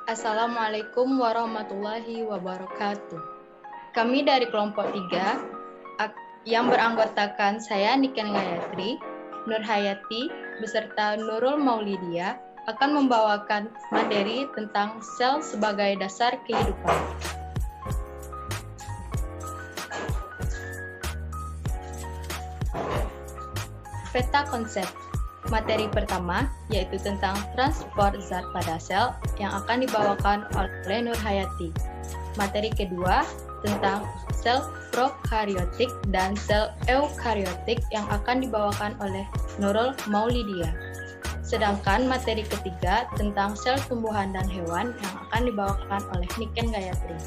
Assalamualaikum warahmatullahi wabarakatuh. Kami dari kelompok 3 yang beranggotakan saya Niken Gayatri, Nur Hayati, beserta Nurul Maulidia akan membawakan materi tentang sel sebagai dasar kehidupan. Peta konsep. Materi pertama yaitu tentang transport zat pada sel yang akan dibawakan oleh Nur Hayati. Materi kedua tentang sel prokaryotik dan sel eukaryotik yang akan dibawakan oleh Nurul Maulidia. Sedangkan materi ketiga tentang sel tumbuhan dan hewan yang akan dibawakan oleh Niken Gayatri.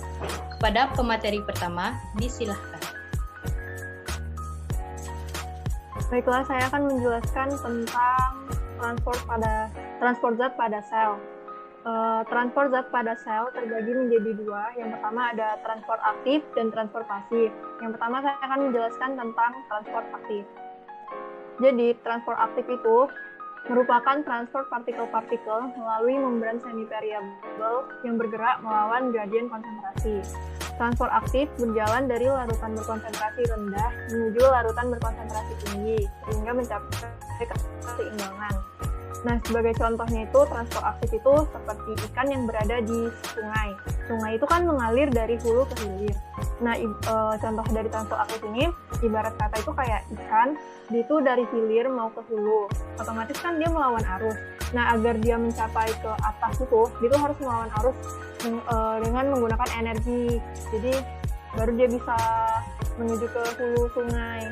Kepada pemateri pertama, disilahkan. Baiklah, saya akan menjelaskan tentang transport zat pada sel. Transport zat pada sel terbagi menjadi dua. Yang pertama ada transport aktif dan transport pasif. Yang pertama saya akan menjelaskan tentang transport aktif. Jadi, transport aktif itu merupakan transport partikel-partikel melalui membran semi-permeabel yang bergerak melawan gradien konsentrasi. Transport aktif berjalan dari larutan berkonsentrasi rendah menuju larutan berkonsentrasi tinggi, sehingga mencapai keseimbangan. Nah, sebagai contohnya itu, transport aktif itu seperti ikan yang berada di sungai. Sungai itu kan mengalir dari hulu ke hilir. Nah, contoh dari transport aktif ini, ibarat kata itu kayak ikan, itu dari hilir mau ke hulu. Otomatis kan dia melawan arus. Nah, agar dia mencapai ke atas itu, dia tuh harus melawan arus dengan menggunakan energi. Jadi, baru dia bisa menuju ke hulu sungai.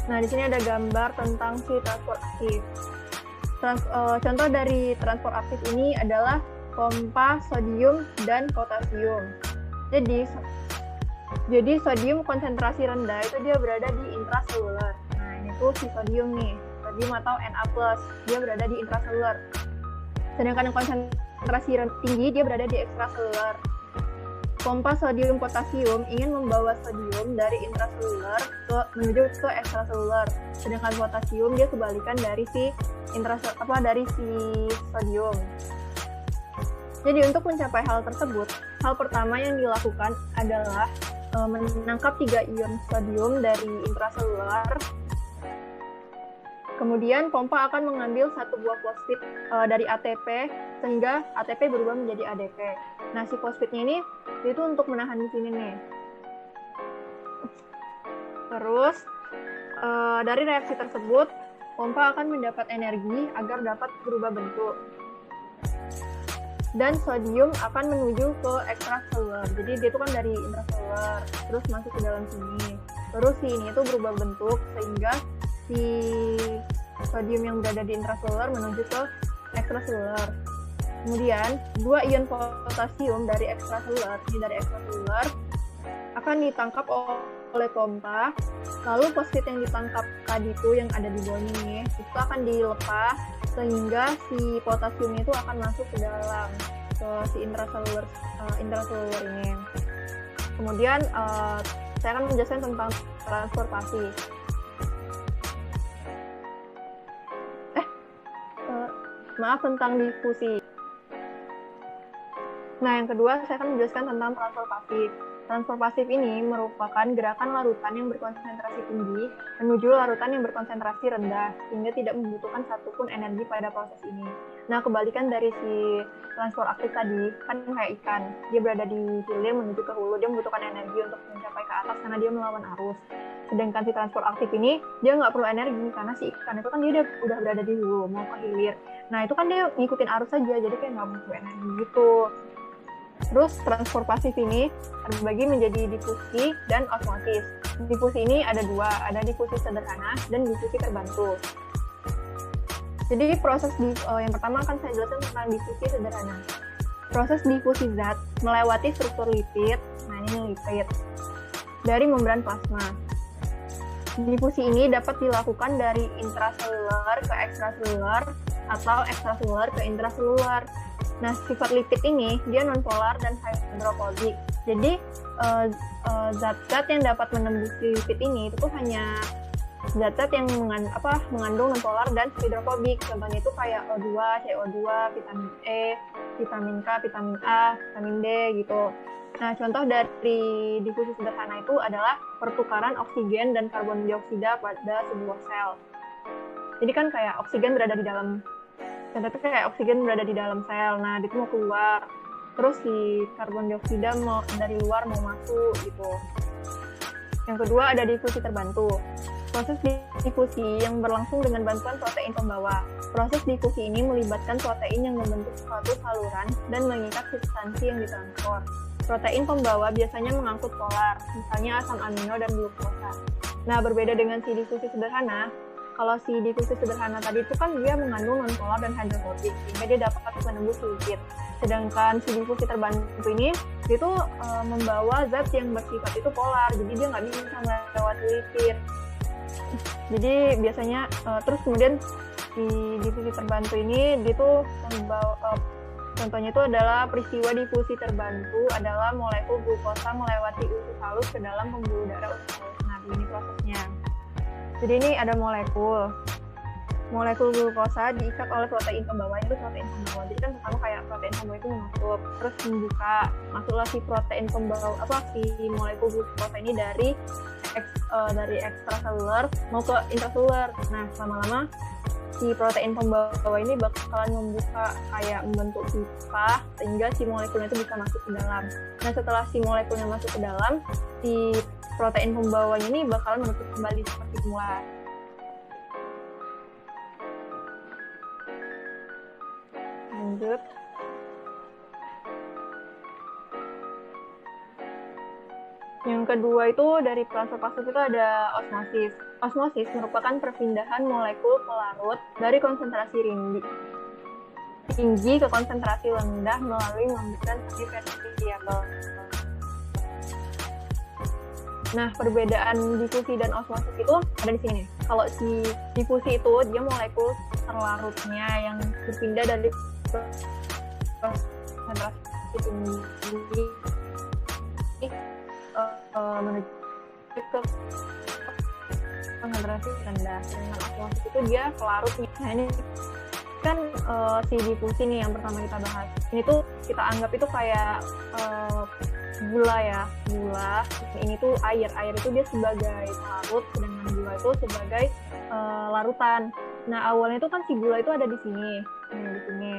Nah, di sini ada gambar tentang si transport aktif. Contoh dari transport aktif ini adalah pompa sodium dan potasium. Jadi sodium konsentrasi rendah itu dia berada di intraseluler. Nah, ini tuh si sodium nih, sodium atau Na+, dia berada di intraseluler. Sedangkan yang konsentrasi tinggi dia berada di ekstraseluler. Pompa sodium potasium ingin membawa sodium dari intraseluler menuju ke ekstraseluler. Sedangkan potasium dia kebalikan dari si sodium. Jadi untuk mencapai hal tersebut, hal pertama yang dilakukan adalah menangkap 3 ion sodium dari intraseluler. Kemudian pompa akan mengambil satu buah fosfat dari ATP sehingga ATP berubah menjadi ADP. Nah, si fosfatnya ini itu untuk menahan di sini nih. Terus dari reaksi tersebut, pompa akan mendapat energi agar dapat berubah bentuk. Dan sodium akan menuju ke ekstraseluler. Jadi dia itu kan dari intraseluler, terus masuk ke dalam sini. Terus si ini itu berubah bentuk sehingga si sodium yang berada di intraseluler menuju ke ekstraseluler. Kemudian 2 ion potasium dari ekstraseluler akan ditangkap oleh pompa. Lalu fosfat yang ditangkap tadi itu yang ada di bawah ini itu akan dilepas sehingga si potasium itu akan masuk ke dalam si intraseluler ini. Kemudian saya akan menjelaskan tentang transportasi. Tentang difusi. Nah, yang kedua saya akan menjelaskan tentang transfer pasif. Transfer pasif ini merupakan gerakan larutan yang berkonsentrasi tinggi menuju larutan yang berkonsentrasi rendah, sehingga tidak membutuhkan satupun energi pada proses ini. Nah, kebalikan dari si transfer aktif tadi, kan kayak ikan. Dia berada di hilir menuju ke hulu, dia membutuhkan energi untuk mencapai ke atas karena dia melawan arus. Sedangkan si transport aktif ini, dia nggak perlu energi karena si ikan itu kan dia udah berada di hulu, mau ke hilir. Nah, itu kan dia ngikutin arus saja, jadi kayak nggak butuh energi gitu. Terus transport pasif ini terbagi menjadi difusi dan osmosis. Difusi ini ada 2, ada difusi sederhana dan difusi terbantu. Jadi proses yang pertama akan saya jelaskan tentang difusi sederhana. Proses difusi zat melewati struktur lipid, nah ini lipid, dari membran plasma. Difusi ini dapat dilakukan dari intraseluler ke ekstraseluler atau ekstraseluler ke intraseluler. Nah, sifat lipid ini dia nonpolar dan hidrofobik. Jadi zat-zat yang dapat menembus lipid ini itu hanya zat-zat yang mengandung nonpolar dan hidrofobik. Contohnya itu kayak O2, CO2, vitamin E, vitamin K, vitamin A, vitamin D gitu. Nah, contoh dari difusi sederhana itu adalah pertukaran oksigen dan karbon dioksida pada sebuah sel. Jadi kan kayak oksigen berada di dalam, contohnya kayak oksigen berada di dalam sel. Nah, itu mau keluar. Terus si karbon dioksida mau dari luar mau masuk gitu. Yang kedua ada difusi terbantu. Proses difusi yang berlangsung dengan bantuan protein pembawa. Proses difusi ini melibatkan protein yang membentuk suatu saluran dan mengikat substansi yang ditransfer. Protein pembawa biasanya mengangkut polar, misalnya asam amino dan glukosa. Nah, berbeda dengan si difusi sederhana, kalau si difusi sederhana tadi itu kan dia mengandung nonpolar dan hidrofobik, sehingga dia dapat menembus lipid. Sedangkan si difusi terbantu ini itu membawa zat yang bersifat itu polar, jadi dia nggak bisa melewati lipid. Jadi biasanya terus kemudian di difusi terbantu ini dia tuh membawa contohnya itu adalah peristiwa difusi terbantu adalah molekul glukosa melewati usus halus ke dalam pembuluh darah usus halus. Nah, begini prosesnya. Jadi ini ada molekul glukosa diikat oleh protein pembawa, itu protein pembawa. Jadi kan pertama kayak protein pembawa itu menutup, terus membuka, masuklah si protein pembawa si molekul glukosa ini dari ekstraseluler mau ke intraseluler. Nah, lama-lama si protein pembawa ini bakalan membuka kayak membentuk pipa sehingga si molekulnya itu bisa masuk ke dalam. Nah, setelah si molekulnya masuk ke dalam, si protein pembawanya ini bakalan menutup kembali seperti semula. Lanjut. Yang kedua itu dari transfer fase itu ada osmosis. Osmosis merupakan perpindahan molekul pelarut dari konsentrasi tinggi ke konsentrasi rendah melalui membran variabel. Nah, perbedaan difusi dan osmosis itu ada di sini. Kalau si difusi itu dia molekul terlarutnya yang berpindah dari konsentrasi tinggi menuju ke konsentrasi rendah. Dengan osmosis itu dia pelarutnya. Nah, ini kan si difusi nih yang pertama kita bahas. Ini tuh kita anggap itu kayak gula ya, gula. Ini tuh air itu dia sebagai pelarut, sedangkan gula itu sebagai larutan. Nah, awalnya itu kan si gula itu ada di sini, di sini.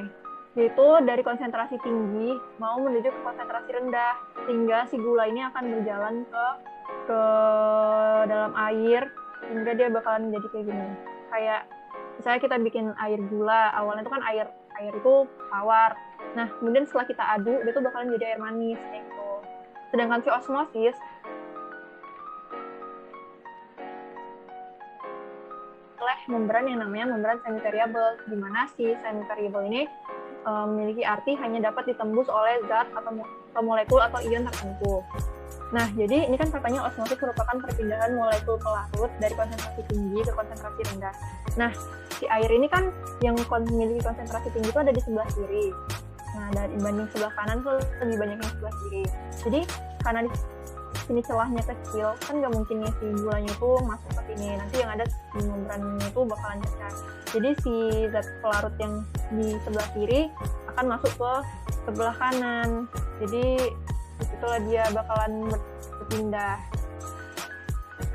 Yaitu dari konsentrasi tinggi mau menuju ke konsentrasi rendah, sehingga si gula ini akan berjalan ke dalam air, sehingga dia bakalan menjadi kayak gini. Kayak misalnya kita bikin air gula, awalnya itu kan air itu tawar. Nah, kemudian setelah kita aduk, dia tuh bakalan jadi air manis kayak gitu. Sedangkan si osmosis oleh membran yang namanya membran semi-variabel, di mana si semi-variabel ini memiliki arti hanya dapat ditembus oleh zat atau molekul atau ion tertentu. Nah, jadi ini kan katanya osmosis merupakan perpindahan molekul pelarut dari konsentrasi tinggi ke konsentrasi rendah. Nah, si air ini kan yang memiliki konsentrasi tinggi itu ada di sebelah kiri. Nah, dari dibanding sebelah kanan tuh lebih banyak yang sebelah kiri. Jadi, karena di sini celahnya kecil, kan nggak mungkin nih si gulanya itu masuk ke sini. Nanti yang ada di membrannya itu bakalan pecah. Jadi si zat pelarut yang di sebelah kiri akan masuk ke sebelah kanan. Jadi disitulah dia bakalan berpindah.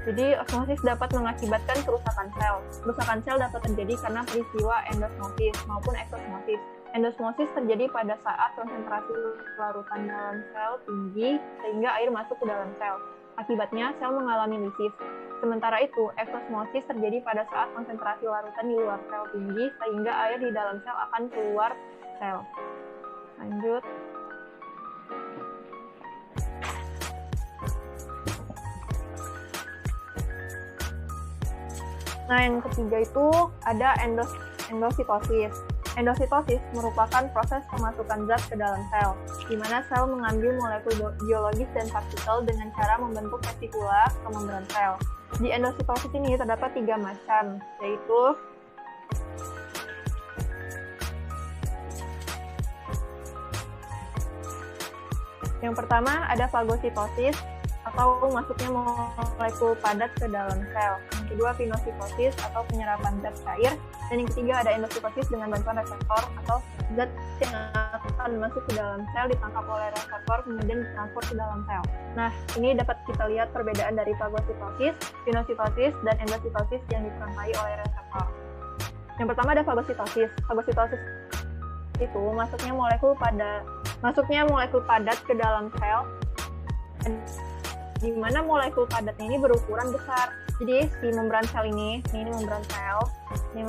Jadi osmosis dapat mengakibatkan kerusakan sel. Kerusakan sel dapat terjadi karena peristiwa endosmosis maupun eksosmosis. Endosmosis terjadi pada saat konsentrasi larutan dalam sel tinggi sehingga air masuk ke dalam sel. Akibatnya sel mengalami lisis. Sementara itu, eksosmosis terjadi pada saat konsentrasi larutan di luar sel tinggi sehingga air di dalam sel akan keluar sel. Lanjut. Nah, yang ketiga itu ada endositosis. Endositosis merupakan proses pemasukan zat ke dalam sel, di mana sel mengambil molekul biologis dan partikel dengan cara membentuk vesikula ke membran sel. Di endositosis ini terdapat 3 macam, yaitu yang pertama ada fagositosis atau masuknya molekul padat ke dalam sel. yang kedua pinositosis atau penyerapan zat cair, dan yang ketiga ada endositosis dengan bantuan reseptor atau zat yang akan masuk ke dalam sel ditangkap oleh reseptor kemudian ditransfer ke dalam sel. Nah, ini dapat kita lihat perbedaan dari fagositosis, pinositosis, dan endositosis yang diperantai oleh reseptor. Yang pertama ada fagositosis. Fagositosis itu masuknya molekul padat ke dalam sel, di mana molekul padatnya ini berukuran besar. Jadi si membran sel ini membran sel, si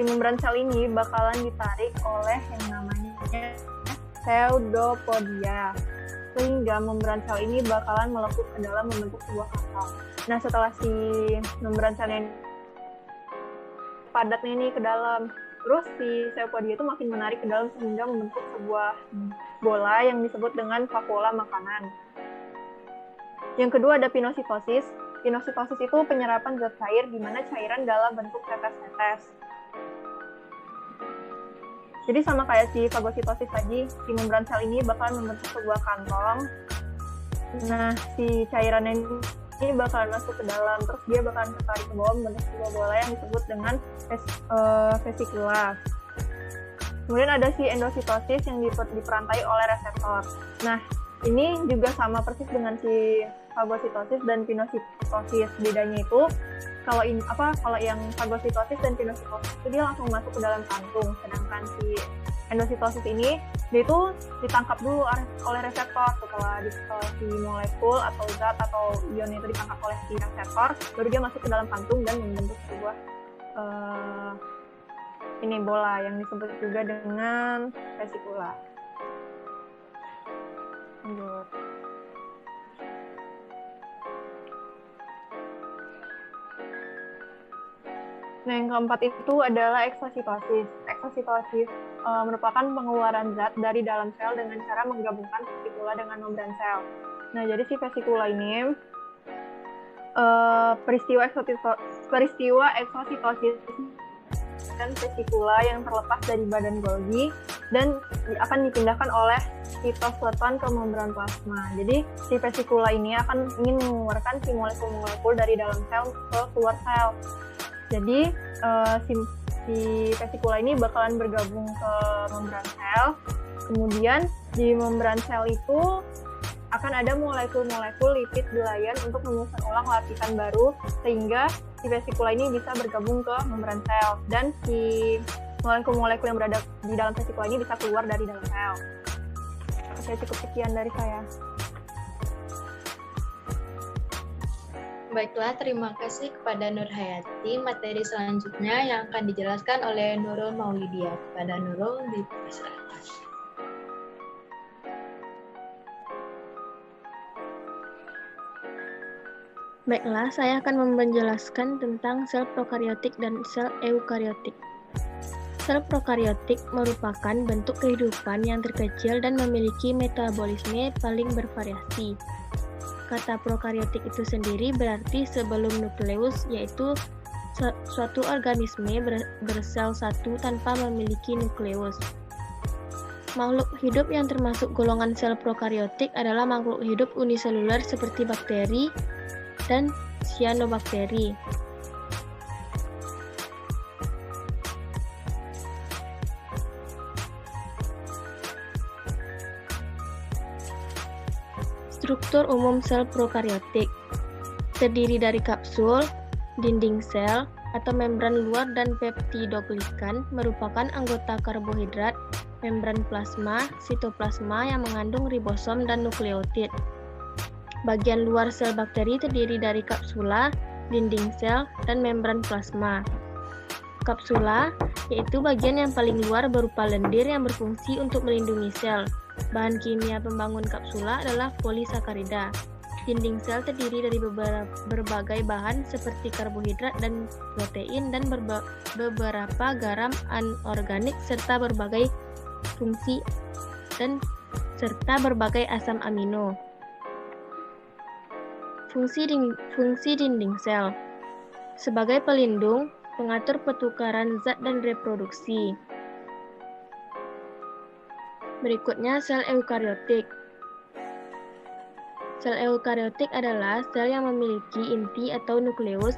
membran sel ini bakalan ditarik oleh yang namanya pseudopodia, sehingga membran sel ini bakalan melekuk ke dalam membentuk sebuah kantong. Nah, setelah si membran selnya padatnya ini ke dalam, terus si pseudopodia itu makin menarik ke dalam sehingga membentuk sebuah bola yang disebut dengan vakuola makanan. Yang kedua ada pinositosis. Pinositosis itu penyerapan zat cair di mana cairan dalam bentuk tetes-tetes. Jadi sama kayak si fagositosis tadi, si membran sel ini bakalan membentuk sebuah kantong. Nah, si cairan ini bakalan masuk ke dalam, terus dia bakalan tertarik ke bawah membentuk sebuah bola yang disebut dengan vesikula. Kemudian ada si endositosis yang diperantai oleh reseptor. Nah, ini juga sama persis dengan si fagositosis dan pinositosis. Bedanya itu kalau yang fagositosis dan pinositosis itu dia langsung masuk ke dalam kantung, sedangkan si endositosis ini dia itu ditangkap dulu oleh reseptor. Setelah si molekul atau zat atau ion itu ditangkap oleh si reseptor, baru dia masuk ke dalam kantung dan membentuk sebuah bola yang disebut juga dengan vesikula. Lanjut. Nah, yang keempat itu adalah eksositosis. Eksositosis merupakan pengeluaran zat dari dalam sel dengan cara menggabungkan vesikula dengan membran sel. Nah, jadi si vesikula ini peristiwa eksositosis dan vesikula yang terlepas dari badan Golgi dan akan dipindahkan oleh sitoskeleton ke membran plasma. Jadi si vesikula ini ingin mengeluarkan si molekul-molekul dari dalam sel ke keluar sel. Jadi si vesikula ini bakalan bergabung ke membran sel. Kemudian di membran sel itu akan ada molekul-molekul lipid belayan untuk menyusun ulang lapisan baru sehingga si vesikula ini bisa bergabung ke membran sel dan si molekul-molekul yang berada di dalam vesikula ini bisa keluar dari dalam sel. Oke, cukup sekian dari saya. Baiklah, terima kasih kepada Nur Hayati. Materi selanjutnya yang akan dijelaskan oleh Nurul Maulidia. Kepada Nurul, dipersilakan. Baiklah, saya akan menjelaskan tentang sel prokariotik dan sel eukariotik. Sel prokariotik merupakan bentuk kehidupan yang terkecil dan memiliki metabolisme paling bervariasi. Kata prokariotik itu sendiri berarti sebelum nukleus, yaitu suatu organisme bersel satu tanpa memiliki nukleus. Makhluk hidup yang termasuk golongan sel prokariotik adalah makhluk hidup uniseluler seperti bakteri dan cyanobacteria. Struktur umum sel prokariotik terdiri dari kapsul, dinding sel, atau membran luar dan peptidoglikan merupakan anggota karbohidrat, membran plasma, sitoplasma yang mengandung ribosom dan nukleotid. Bagian luar sel bakteri terdiri dari kapsula, dinding sel, dan membran plasma. Kapsula yaitu bagian yang paling luar berupa lendir yang berfungsi untuk melindungi sel. Bahan kimia pembangun kapsula adalah polisakarida. Dinding sel terdiri dari berbagai bahan seperti karbohidrat dan protein dan beberapa garam anorganik serta berbagai fungsi serta berbagai asam amino. Fungsi dinding sel sebagai pelindung, pengatur pertukaran zat dan reproduksi. Berikutnya sel eukariotik. Sel eukariotik adalah sel yang memiliki inti atau nukleus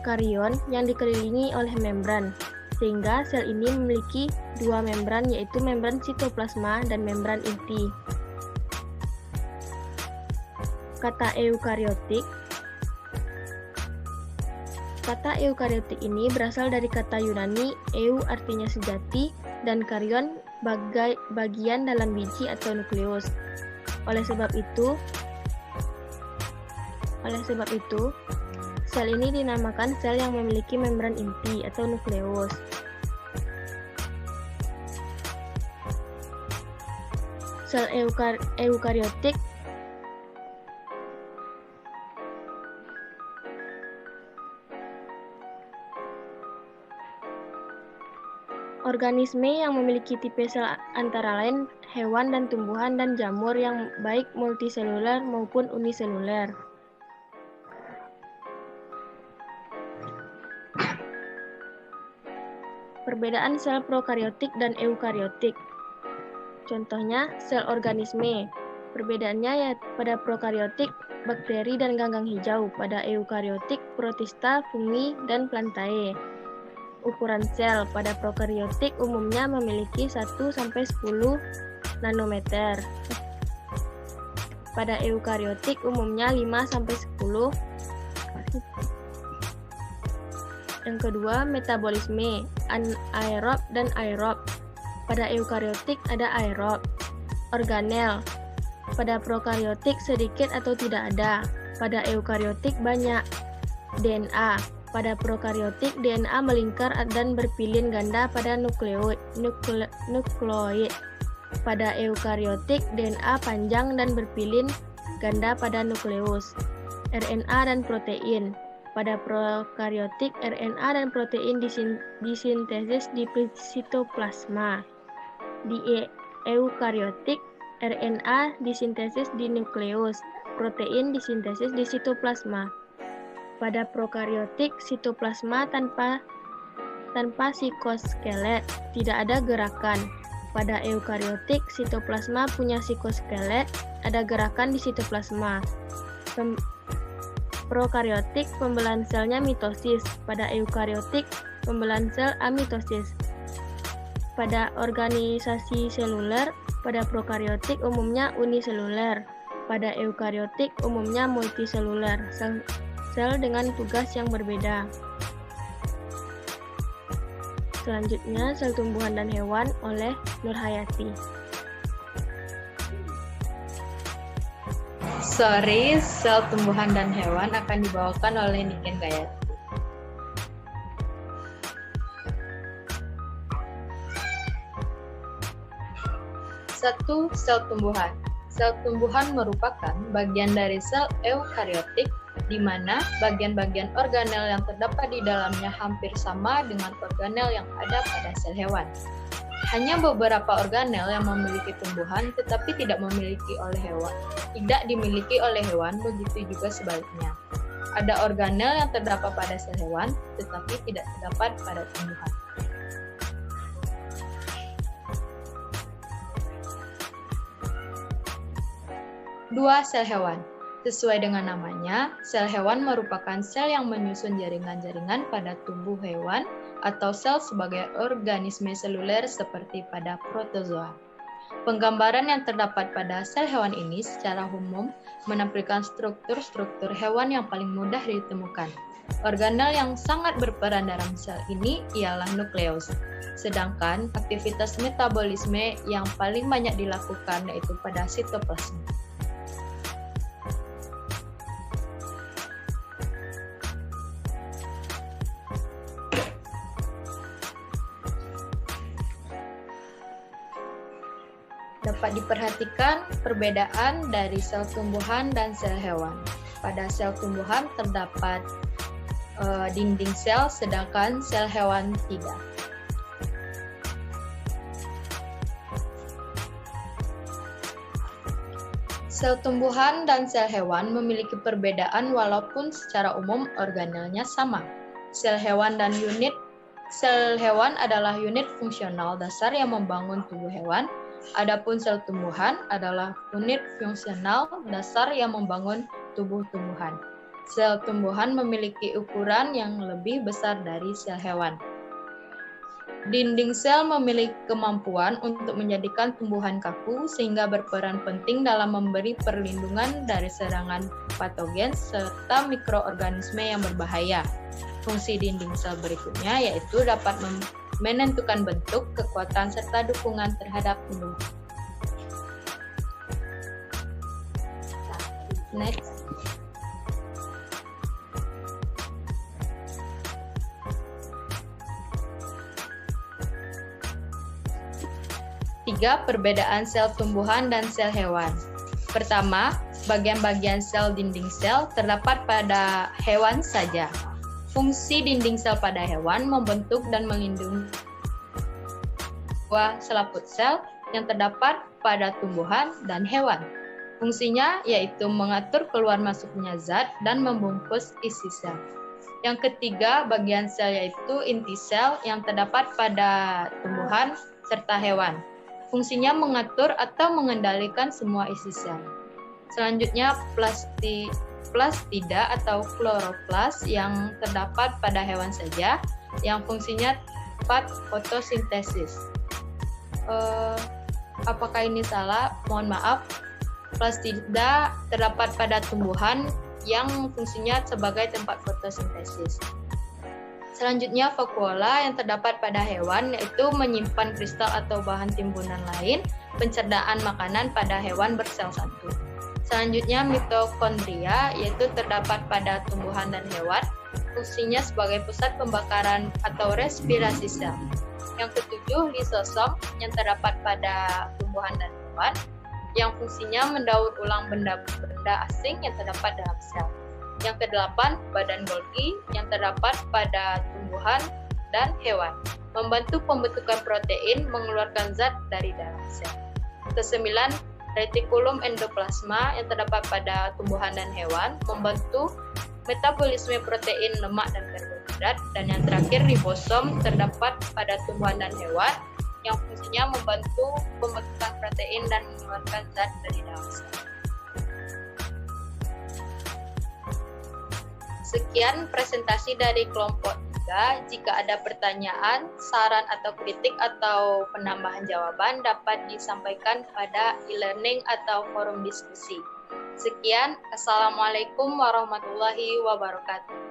karion yang dikelilingi oleh membran, sehingga sel ini memiliki dua membran, yaitu membran sitoplasma dan membran inti. Kata eukariotik ini berasal dari kata Yunani eu artinya sejati dan karion bagian dalam biji atau nukleus. Oleh sebab itu, sel ini dinamakan sel yang memiliki membran inti atau nukleus. Sel eukariotik organisme yang memiliki tipe sel antara lain hewan dan tumbuhan dan jamur yang baik multiseluler maupun uniseluler. Perbedaan sel prokariotik dan eukariotik. Contohnya, sel organisme. Perbedaannya ya pada prokariotik, bakteri dan ganggang hijau. Pada eukariotik, protista, fungi, dan plantae. Ukuran sel pada prokariotik umumnya memiliki 1-10 nanometer. Pada eukariotik umumnya 5-10. Yang kedua, metabolisme, anaerob dan aerob. Pada eukariotik ada aerob. Organel. Pada prokariotik sedikit atau tidak ada. Pada eukariotik banyak. DNA. Pada prokariotik DNA melingkar dan berpilin ganda pada nukleoid. Pada eukariotik DNA panjang dan berpilin ganda pada nukleus. RNA dan protein. Pada prokariotik, RNA dan protein disintesis di sitoplasma. Di eukariotik, RNA disintesis di nukleus, protein disintesis di sitoplasma. Pada prokariotik, sitoplasma tanpa sikoskelet, tidak ada gerakan. Pada eukariotik, sitoplasma punya sikoskelet, ada gerakan di sitoplasma. Prokariotik, pembelahan selnya mitosis. Pada eukariotik, pembelahan sel amitosis. Pada organisasi seluler, pada prokariotik umumnya uniseluler. Pada eukariotik umumnya multiseluler, sel dengan tugas yang berbeda. Selanjutnya, sel tumbuhan dan hewan oleh Nurhayati. Sel tumbuhan dan hewan akan dibawakan oleh Niken Gayatri. 1. Sel tumbuhan. Sel tumbuhan merupakan bagian dari sel eukariotik, di mana bagian-bagian organel yang terdapat di dalamnya hampir sama dengan organel yang ada pada sel hewan. Hanya beberapa organel yang memiliki tumbuhan tetapi tidak dimiliki oleh hewan, begitu juga sebaliknya. Ada organel yang terdapat pada sel hewan tetapi tidak terdapat pada tumbuhan. 2. Sel hewan. Sesuai dengan namanya, sel hewan merupakan sel yang menyusun jaringan-jaringan pada tubuh hewan atau sel sebagai organisme seluler seperti pada protozoa. Penggambaran yang terdapat pada sel hewan ini secara umum menampilkan struktur-struktur hewan yang paling mudah ditemukan. Organel yang sangat berperan dalam sel ini ialah nukleus, sedangkan aktivitas metabolisme yang paling banyak dilakukan yaitu pada sitoplasma. Dapat diperhatikan perbedaan dari sel tumbuhan dan sel hewan. Pada sel tumbuhan terdapat dinding sel, sedangkan sel hewan tidak. Sel tumbuhan dan sel hewan memiliki perbedaan walaupun secara umum organelnya sama. Sel hewan adalah unit fungsional dasar yang membangun tubuh hewan, Adapun sel tumbuhan adalah unit fungsional dasar yang membangun tubuh tumbuhan. Sel tumbuhan memiliki ukuran yang lebih besar dari sel hewan. Dinding sel memiliki kemampuan untuk menjadikan tumbuhan kaku sehingga berperan penting dalam memberi perlindungan dari serangan patogen serta mikroorganisme yang berbahaya. Fungsi dinding sel berikutnya yaitu dapat menentukan bentuk, kekuatan, serta dukungan terhadap tumbuhan. Next. Tiga, perbedaan sel tumbuhan dan sel hewan. Pertama, bagian-bagian sel dinding sel terdapat pada hewan saja. Fungsi dinding sel pada hewan membentuk dan melindungi buah selaput sel yang terdapat pada tumbuhan dan hewan. Fungsinya yaitu mengatur keluar masuknya zat dan membungkus isi sel. Yang ketiga, bagian sel yaitu inti sel yang terdapat pada tumbuhan serta hewan. Fungsinya mengatur atau mengendalikan semua isi sel. Selanjutnya, plastida atau kloroplas yang terdapat pada hewan saja, yang fungsinya tempat fotosintesis. Apakah ini salah? Mohon maaf. Plastida terdapat pada tumbuhan yang fungsinya sebagai tempat fotosintesis. Selanjutnya, vakuola yang terdapat pada hewan yaitu menyimpan kristal atau bahan timbunan lain, pencernaan makanan pada hewan bersel satu. Selanjutnya, mitokondria yaitu terdapat pada tumbuhan dan hewan, fungsinya sebagai pusat pembakaran atau respirasi sel. Yang ketujuh, lisosom yang terdapat pada tumbuhan dan hewan, yang fungsinya mendaur ulang benda-benda asing yang terdapat dalam sel. Yang kedelapan, badan Golgi yang terdapat pada tumbuhan dan hewan, membantu pembentukan protein mengeluarkan zat dari dalam sel. Kesembilan, retikulum endoplasma yang terdapat pada tumbuhan dan hewan, membantu metabolisme protein, lemak, dan karbohidrat. Dan yang terakhir, ribosom terdapat pada tumbuhan dan hewan, yang fungsinya membantu pembentukan protein dan mengeluarkan zat dari dalam sel. Sekian presentasi dari kelompok 3. Jika ada pertanyaan, saran atau kritik atau penambahan jawaban dapat disampaikan pada e-learning atau forum diskusi. Sekian, Assalamualaikum warahmatullahi wabarakatuh.